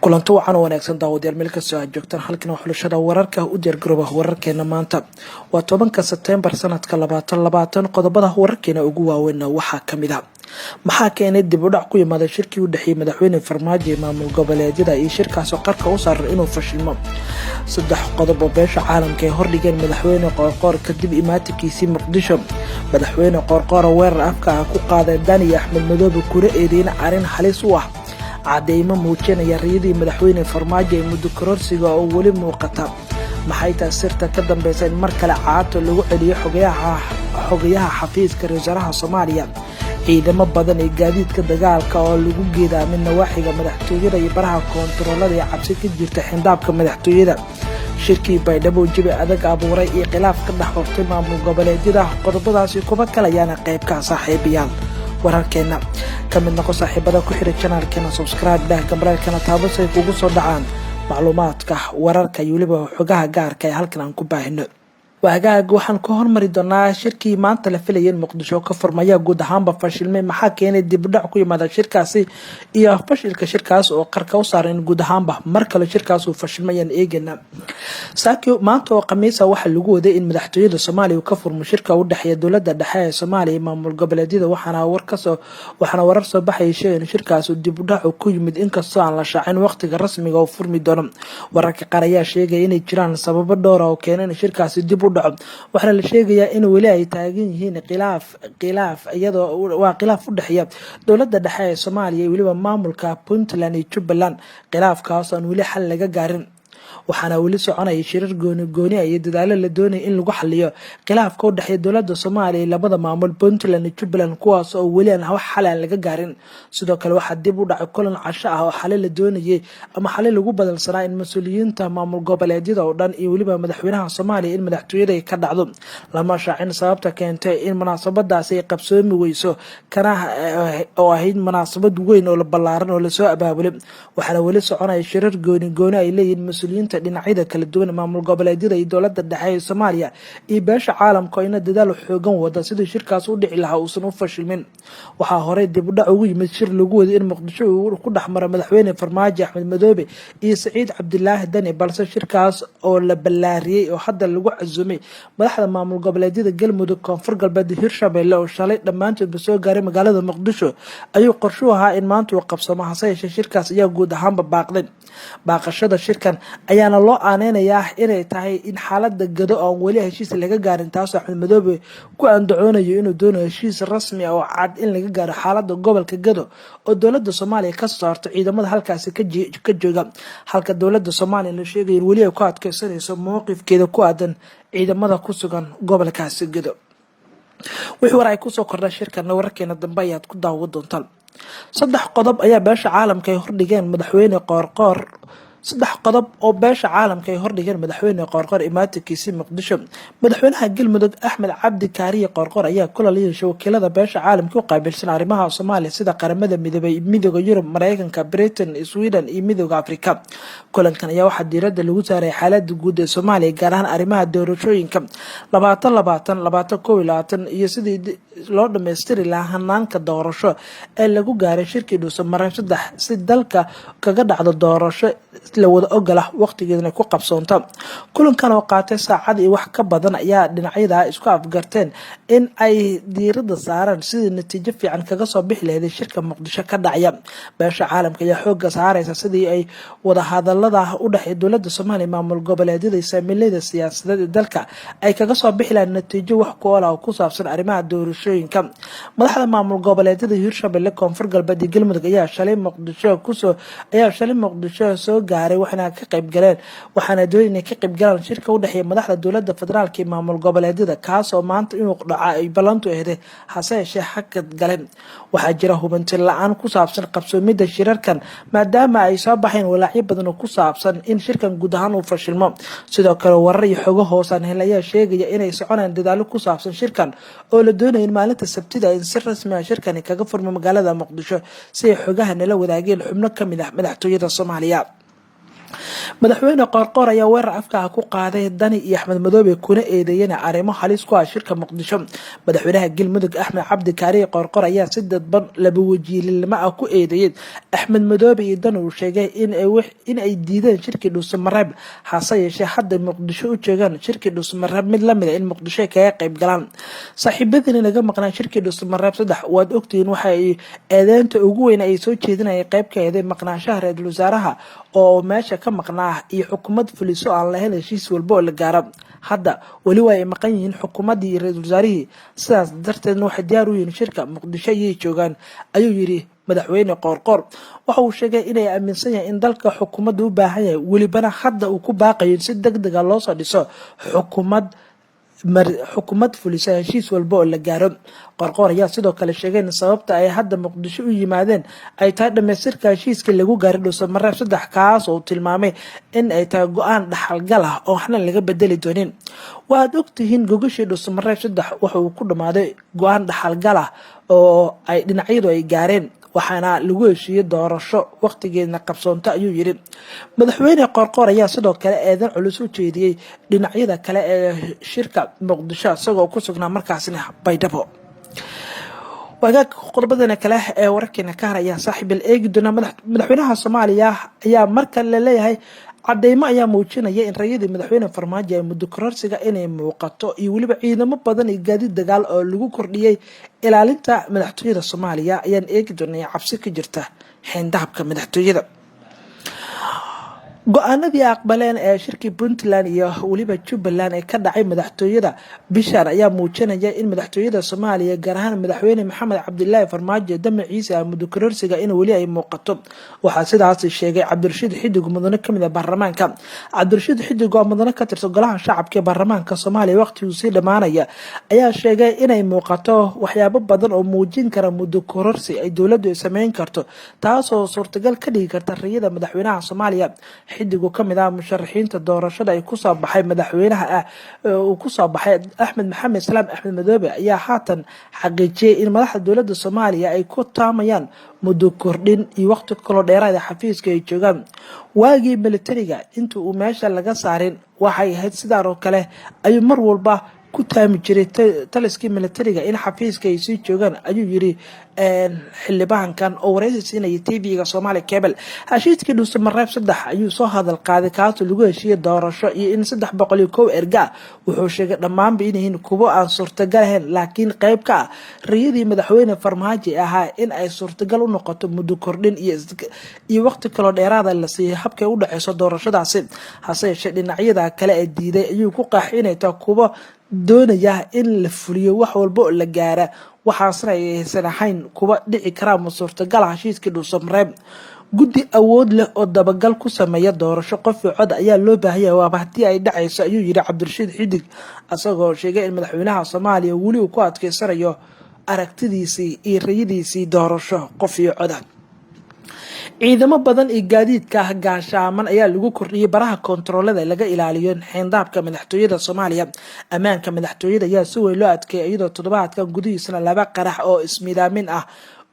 kulanto waxaan wanaagsan daawadayaal meel kastoo aad joogtaan halkan waa xulashada wararka u diyaargarooba wararkeena maanta waa 10 September sanadka 2020 qodobada wararkeena ugu waaweyn waxaa kamid ah maxaa keenay dib u dhac ku yimaada shirkii u dhaxeeyay madaxweyne Farmaajo iyo maamul goboleedyada iyo shirkaas oo qarka u saaran inuu fashilmo saddex qodob oo beesha caalamka ee hordhigeen madaxweyne Qoorqoor kadib imaatinkiisii Muqdisho madaxweyne Qoorqoor weerar afka ku qaaday Dani Axmed Madoobe kure eedeyna arin halis u ah cadeymo muujinaya riyadii madaxweyne Farmaajo ee muddo kororsiga oo wali muuqata maxay tahay sirta ka dambaysa in mar kale caato lagu celiyo xogayaha xafiiska wasaaraha Soomaaliya ciidamo badan ee gaadiidka dagaalka oo lagu geedaamin nawaaxiga madaxtooyada iyo baraha koontaroolada ee cabsi ka jirta xindaabka madaxtooyada shirkii Baydhabo jibi adag abuuray iyo khilaaf ka dhex hortay maamul goboleedyada qodobadaasi kuba kala yaana qayb ka saaxiibayaal wararkeena kamid noqo saaxiibada ku xiran channelkeena subscribe gambaraalkana taabo si ay kugu soo dhacaan macluumaadka wararka iyo waliba xogaha gaarka ee halkan aan ku baahino waagaag waxaan ku hormari doonaa shirkii maanta la filayay Muqdisho ka furmaya guud ahaanba fashilmay maxaa keenay dib u dhac ku yimaada shirkaasi iyo fashilka shirkaas oo qarka u saaran guud ahaanba mar kale shirkaas uu fashilmayeen eegana saakio maanta oo Khamiis waxa lagu waday in madaxtooyada Soomaaliya ka furmo shirka u dhaxeeya dawladda dhexe ee Soomaaliya maamul goboleedyada waxaana warar soo baxay in shirkaas dib u dhac ku yimid inkastoo aan la shaacin waqtiga rasmiga oo furmi doono wararka qaar ayaa sheegay in jiraan sababo dhowr ah oo keenay shirkaasi dib waxaa la sheegayaa in wali ay taagan yihiin khilaaf iyadoo waa khilaaf u dhaxeeya dawladda dhexe ee Soomaaliya iyo waliba maamulka Puntland iyo Jubbaland khilaafkaas aan wali xal laga gaarin waxaana wali soconaya shirar gooni iyo dadaalo la doonay in lagu xalliyo khilaafka u dhaxeeya dawladda Soomaaliya iyo labada maamul Puntland iyo Jubbaland kuwaas oo wali aan wax xal laga gaarin sidoo kale waxa dib u dhacay kulan casho ah oo xal la doonayay ama xal lagu badalsanaa in mas'uuliyiinta maamul goboleedyada oo dhan iyo waliba madaxweynaha Soomaaliya in madaxtooyada ay ka dhacdo lama shaacin sababta keentay in munaasabadaasi ay qabsoomi weyso kana oo ahayd munaasabad weyn oo la ballaaran oo la soo abaabulay waxaana wali soconaya shirar gooni ay leeyihiin mas'uuliyiinta dhinacyada kala duwan maamul goboleedyada iyo dawladda dhexe ee Soomaaliya iyo beesha caalamka in dadaal xoogan wada sidii shirkaas u dhici lahaa uusan u fashilmin waxa hore dib u dhac ugu yimid shir lagu waday in Muqdisho uu ku dhaxmaro madaxweyne Farmaajo Axmed Madoobe iyo Saciid Cabdilaahi Dani balse shirkaas oo la ballaariyay oo hadda lagu cazumay madaxda maamul goboleedyada Galmudug Koonfur Galbeed Hirshabelle oo shalay dhamaantood soo gaaray magaalada Muqdisho ayuu qorsho ahaa in maanta uu qabsamo hase yeeshee shirkaas ayaa guud ahaanba baaqashada shirkan ayaana loo aaneynayaa inay tahay in xaaladda gado oo wali heshiis laga gaarin taas Axmed Madoobe ku andacoonayo inuu doonayo heshiis rasmi ah oo cad in laga gaaro xaaladda gobolka gado oo dawladda Soomaaliya ka saarto ciidamada halkaas ka jooga halka dawladda Soomaaliya la sheegay in wali ay ku adkeysanayso mowqifkeeda ku aadan ciidamada ku sugan gobolkaas gado wixii war ay ku soo kordhay shirkan wararkeena dambe ayaad ku daawan doontaan saddex qodob ayaa beesha caalamka ay hordhigeen madaxweyne Qoorqoor Qoorqoor imaatinkiisii Muqdisho madaxweynaha Galmudug Axmed Cabdi Kaariye Qoorqoor ayaa kula yeeshay wakiilada beesha caalamka u qaabilsan arrimaha Soomaaliya sida qaramada midoobay midowga Yurub Mareykanka Britain Sweden iyo midowga Afrika kulankan ayaa waxa diiradda lagu saaray xaaladda guud ee Soomaaliya gaar ahaan arrimaha doorashooyinka 2020 iyo sidii loo dhameystiri lahaa hanaanka doorasho ee lagu gaaray shirkii Dhuusamareeb 3 si dalka kaga dhacdo doorasho la wada ogol waqtigeedana ku qabsoonta kulankan oo qaatay saacad iyo wax ka badan ayaa dhinacyada isku afgarteen in ay diiradda saaraan sidii natiijo fiican kaga soo bixi lahayd shirka Muqdisho ka dhacaya beesha caalamka ayaa xoogga saaraysa sidii ay wada hadalada u dhaxeeya dawladda Soomaaliya maamul goboleedyada saamilada siyaasadeed ee dalka ay kaga soo bixi lahayd natiijo wax ku ool ah oo ku saabsan arrimaha doorashooyinka madaxda maamul goboleedyada Hirshabelle Koonfur Galbeed iyo Galmudug ayaa shalay Muqdisho soo gaaray waxaana ka qayb galeen shirka u dhaxeeya madaxda dawladda federaalka iyo maamul goboleedyada kaas oo maanta inuu dhaco ay ballantu ahayd hase yeeshee hakad galeen waxaa jira hubanti la'aan ku saabsan qabsoomida shirarkan maadaama ay soo baxeen walaacyo badan oo ku saabsan in shirkan guud ahaan uu fashilmo sidoo kale warar iyo xogo hoosaan helaya sheegaya inay soconayaan dadaalo ku saabsan shirkan oo la doonayo in maalinta Sabtida in si rasmi ah shirkan kaga furmo magaalada Muqdisho si ay xogaha nala wadaageen xubno kamid ah madaxtooyada Soomaaliya madaxweyne qoorqoor ayaa weerar afka ku qaaday Dani iyo Axmed Madoobe kuna eedeeyeen arrimo halis ku ah shirka Muqdisho. madaxweynaha Galmudug Axmed Cabdi Kaari Qoorqoor ayaa si dadban laba wajiilnimo ah ku eedeeyay Axmed Madoobe iyo Dani uu sheegay in ay diideen shirkii Dhuusamareeb hase yeeshee hadda Muqdisho u joogaan shirkii Dhuusamareeb mid lamid ah in Muqdisho kaga qayb galaan. saaxiibadina laga maqnaa shirkii Dhuusamareeb 3 waad ogtiin waxa ay eedeynta ugu weyn ay soo jeedinayeen qayb ka ah maqnaanshaha ra'iisul wasaaraha oo meesha ka maqnaa iyo xukuumad fuliso aan la helin heshiis walba oo la gaaro. hadda wali way maqan yihiin xukuumadii iyo ra'iisul wasaarihii sidaas darteedna waxay diyaar u yihiin shirka Muqdisho ay joogaan ayuu yiri madaxweyne Qoorqoor. waxa uu sheegay inay aaminsan yahay in dalka xukuumaddu u baahan yahay walibana hadda uu ku baaqayo si degdeg ah loo soo dhiso xukuumad fulisa heshiis walba oo la gaaro. Qoorqoor ayaa sidoo kale sheegay in sababta ay hadda Muqdisho u yimaadeen ay tahay dhamaystirka heshiiska lagu gaaray Dhuusamareeb 3 kaas oo tilmaamay in ay tahay go'aan dhaxalgal ah oo waxna laga bedeli doonin. waad ogtihiin gogashii Dhuusamareeb 3 waxa uu ku dhamaaday go'aan dhaxalgal ah oo ay dhinacyadu ay gaareen waxaana lagu heshiiyay doorasho waqtigeedna qabsoonta ayuu yiri. madaxweyne Qoorqoor ayaa sidoo kale eedan culus u jeediyay dhinacyada kale ee shirka Muqdisho isagoo ku sugnaa markaasna Baydhabo. wagaag qorbadana kale ee wararkeena ka haraya saaxiib eegi doona madaxweynaha Soomaaliya ayaa marka la leeyahay cadeymo ayaa muujinaya in rayidii madaxweyne Farmaajo ay muddo kororsiga inay muuqato iyo waliba ciidamo badan iyo gaadiid dagaal oo lagu kordhiyay ilaalinta madaxtooyada Soomaaliya ayaan eegi doonaa cabsi ka jirta xeendahabka madaxtooyada. go'aanadii aqbaleen ee shirkii Puntland iyo waliba Jubbaland ee ka dhacay madaxtooyada bishaan ayaa muujinaya in madaxtooyada Soomaaliya gaar ahaan madaxweyne Maxamed Cabdilaahi Farmaajo damaciisa muddo kororsiga in wali ay muuqato. waxaa sidaas sheegay Cabdirashiid Xidig mudane kamid ah baarlamaanka. Cabdirashiid Xidig oo mudane ka tirsan golaha shacabka ee baarlamaanka Soomaaliya waqtigu sii dhamaanaya ayaa sheegay inay muuqato waxyaabo badan oo muujin kara muddo kororsi ay dawladdu sameyn karto taas oo suurtagal ka dhigi karta rayida madaxweynaha Soomaaliya. xidigu kamid ah musharaxiinta doorashada ay ku soo baxay madaxweynaha uu ku soo baxay Axmed Maxamed Salaam Axmed Madoobe ayaa haatan xaqiijiyay in madaxda dawladda Soomaaliya ay ku taamayaan muddo kordhin iyo waqti kale dheeraad ah xafiiska ay joogaan. waagii militariga inta uu meesha laga saarin waxay ahayd sidoo kale ay mar walba ku taami jiray taliskii militariga in xafiiska ay sii joogaan ayuu yiri xildhibaankan oo wareysiinaya TV-ga Soomaali Cable. heshiiskii Dhuusamareeb 3 ayuu soo hadal qaaday kaas lagu heshiiyay doorasho iyo in 301 erga wuxuu sheegay dhammaanba inay kuwa aan suurtagal ahayn laakiin qayb ka ah riyadii madaxweyne Farmaajo ahaa in ay suurtagal u noqoto muddo kordhin iyo waqti kale dheeraad ah la siiyay habka u dhaxayso doorashadaasi. hase yeeshee dhinacyada kale ee diiday ayuu ku qaaxinay kuwa doonaya in la fuliyo wax walba oo la gaara waxaasna aysan ahayn kuwa dhici kara suurtagal ah heshiiskii Dhuusamareeb. guddi awood leh oo dabagal ku sameeya doorasho qof cod ayaa loo baahan yahay waa haddii ay dhacayso ayuu yiri Cabdirashiid Xidig asagoo sheegay in madaxweynaha Soomaaliya wali uu ku adkeysanayo aragtidiisii iyo rayadiisii doorasho qof cod ah. ciidamo badan iyo gaadiidka gaashaaman ayaa lagu kordhiyay baraha kontaroolada laga ilaaliyo xeendahabka madaxtooyada Soomaaliya. ammaanka madaxtooyada ayaa si weyn loo adkeeyay iyadoo toddobaadkan gudihiisana 2 qarax oo ismiidaamin ah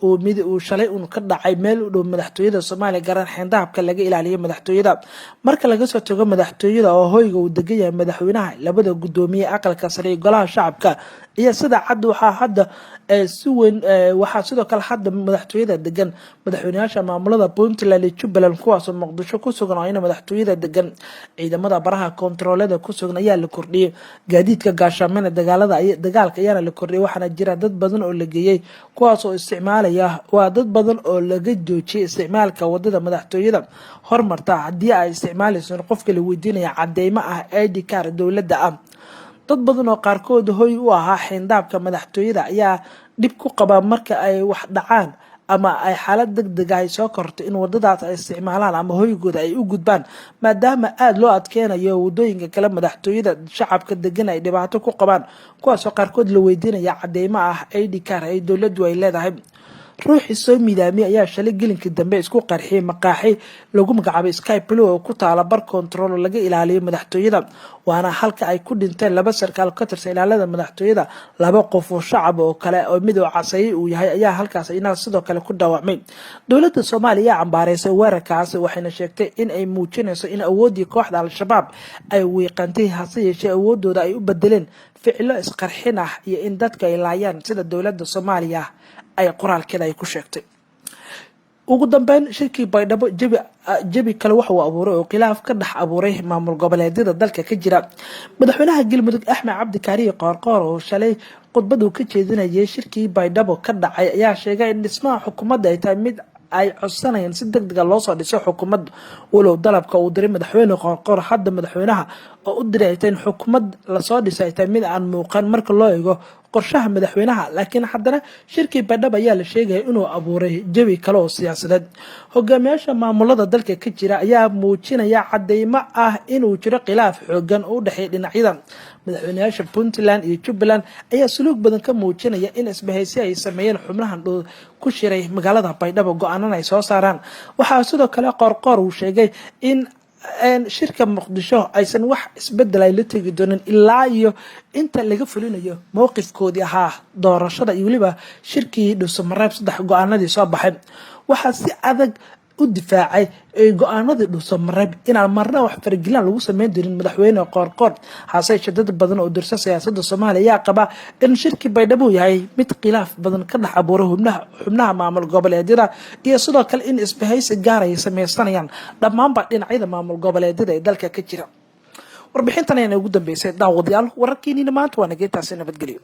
uu shalay ka dhacay meel u dhow madaxtooyada Soomaaliya garan xeendahabka laga ilaaliyo madaxtooyada. marka laga soo tago madaxtooyada oo hoyga uu degan yahay madaxweynaha labada gudoomiye aqalka sare ee golaha shacabka iyo sida cad waxaa sidoo kale hadda madaxtooyada degan madaxweynayaasha maamulada Puntland iyo Jubbaland kuwaas oo Muqdisho ku sugan oo madaxtooyada degan. ciidamada baraha kontaroolada ku sugan ayaa la kordhiyay gaadiidka gaashaamada dagaalka ayaana la kordhiyay waxaana jira dad badan oo la geeyay kuwaas oo isticmaalaya dad badan oo laga joojiyay isticmaalka wadada madaxtooyada hormarta haddii ay isticmaalayso qofka la weydiinaya cadeymo ah ID card dawladda ah. dad badan oo qaarkood hoy u ahaa xeendahabka madaxtooyada ayaa dib ku qaba marka ay wax dhacaan ama ay xaalad degdeg ah soo korto in wadadaas ay isticmaalaan ama hoygooda ay u gudbaan maadaama aad loo adkeenayo wadooyinka kale madaxtooyada shacabka degan ay dhibaato ku qabaan kuwaas oo qaarkood la weydiinaya cadeymo ah ID card ay dawladdu ay leedahay. ruuxii soo midaamiyay ayaa shalay gelinkii dambe isku qarxiyay maqaaxi lagu magacaabay Sky Blue oo ku taala bar control laga ilaaliyo madaxtooyada waana halka ay ku dhinteen laba sarkaal ka tirsan ilaalada madaxtooyada laba qof oo shacab oo kale oo mid uu casay uu yahay ayaa halkaas inaa sidoo kale ku dhaawacmay dowladda Soomaaliya cambaareysay weerarkaas waxayna sheegtay in ay muujinayso in awoodii kooxda al-shabaab ay wiiqantay hase yeeshee awoodooda ay u bedeleen ficilo isqarxin ah iyo in dadka ay laayaan sida dowladda Soomaaliya ay qoraalkeeda ay ku sheegtay ugu dambeyn shirkii Baydhabo jabi kale waxa uu abuuray oo khilaaf ka dhex abuuray maamul goboleedyada dalka ka jira madaxweynaha Galmudug Axmed Cabdi Kaariye Qoorqoor oo shalay khudbadu ka jeedinayay shirkii Baydhabo ka dhacay ayaa sheegay in dhismaha xukuumadda ay tahay mid ay codsanayaan si degdeg ah loo soo dhiso xukuumad walow dalabka uu diray madaxweyne Qoorqoor hadda madaxweynaha oo u diray in xukuumad la soo dhisay tahay mid aan muuqan marka loo eego qorshaha madaxweynaha laakiin haddana shirkii Baydhabo ayaa la sheegay inuu abuuray jawi kale oo siyaasadeed hogaamiyaasha maamulada dalka ka jira ayaa muujinaya cadeymo ah inuu jiro khilaaf xoogan oo u dhaxeeya dhinacyada madaxweynayaasha Puntland iyo Jubaland ayaa suluug badan ka muujinaya in isbahaysi ay sameeyeen xubnahan ku shiray magaalada Baydhabo go'aanana ay soo saaraan waxaa sidoo kale Qoorqoor uu sheegay in shirka Muqdisho aysan wax isbedel ay la tagi doonin ilaa iyo inta laga fulinayo mowqifkoodii ahaa doorashada iyo waliba shirkii Dhuusamareeb 3 go'aanadii soo baxay waxaa si adag u difaacay go'aanadii Dhuusamareeb in aan marna wax fargelinaan lagu sameyn doonin madaxweyne Qoorqoor hase shadad badan oo dirsa siyaasadda Soomaaliya qaba in shirkii Baydhabo yahay mid khilaaf badan ka dhex abuuray xubnaha maamul goboleedyada iyo sidoo kale in isbahaysi gaar ay sameeysanayaan dhammaanba dhinacyada maamul goboleedyada ee dalka ka jira warbixintan ayay ugu dambeysay daawadayaal wararkiina maanta waa nageetaasi nabadgelyo